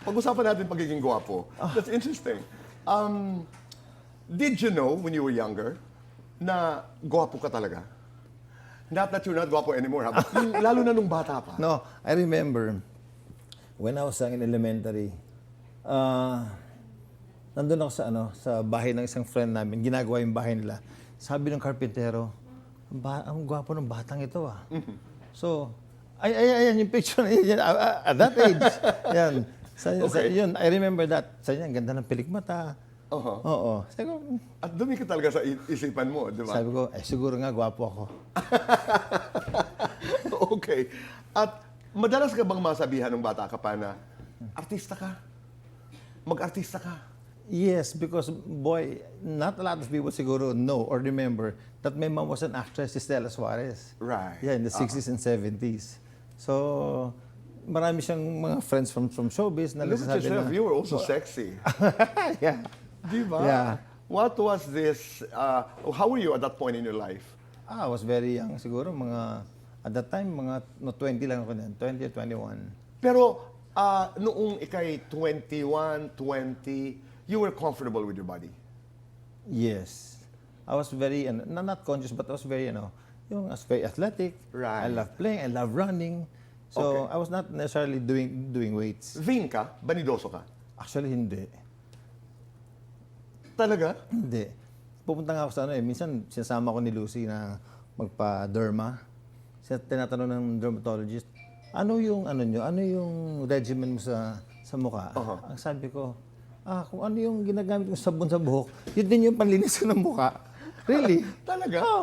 Pag-usapan natin pagiging gwapo. That's interesting. Did you know when you were younger na gwapo ka talaga? Not that you're not gwapo anymore, ha? But lalo na nung bata pa. No, I remember when I was in elementary, nandun ako sa bahay ng isang friend namin, ginagawa yung bahay nila. Sabi ng karpintero, ang gwapo ng batang ito ah. So, ayan yung picture na yun, at that age. Yan. Yun, I remember that. Sabi niya, ang ganda ng pilik mata. Oo. Sabi ko, At dumi ka talaga sa isipan mo, di ba? sabi ko, siguro nga gwapo ako. Okay. At madalas ka bang masabihan ng bata ka pa na, artista ka? Mag-artista ka? Yes, because boy, not a lot of people siguro know or remember that my mom was an actress, si Stella Suarez. Right. Yeah, in the 60s and 70s. So, marami siyang mga friends from showbiz na Look at nagsasabi yourself, na, you were also sexy. yeah. Di ba? Yeah. What was this, how were you at that point in your life? I was very young, siguro at that time, mga 20 lang ako din, 20 or 21. Pero noong ikay 21, 20, you were comfortable with your body? Yes. I was very, not conscious, but I was very, I was very athletic. Right. I love playing, I love running. So, I was not necessarily doing weights. Vain ka? Banidoso ka? Actually, hindi. Talaga? Hindi. Pupunta nga ako sa minsan sinasama ko ni Lucy na magpa-derma. Tinatanong ng dermatologist, ano yung regimen mo sa mukha? Ang sabi ko, kung ano yung ginagamit ko sabon sa buhok, yun din yung panlinis ko ng mukha. Really? Talaga?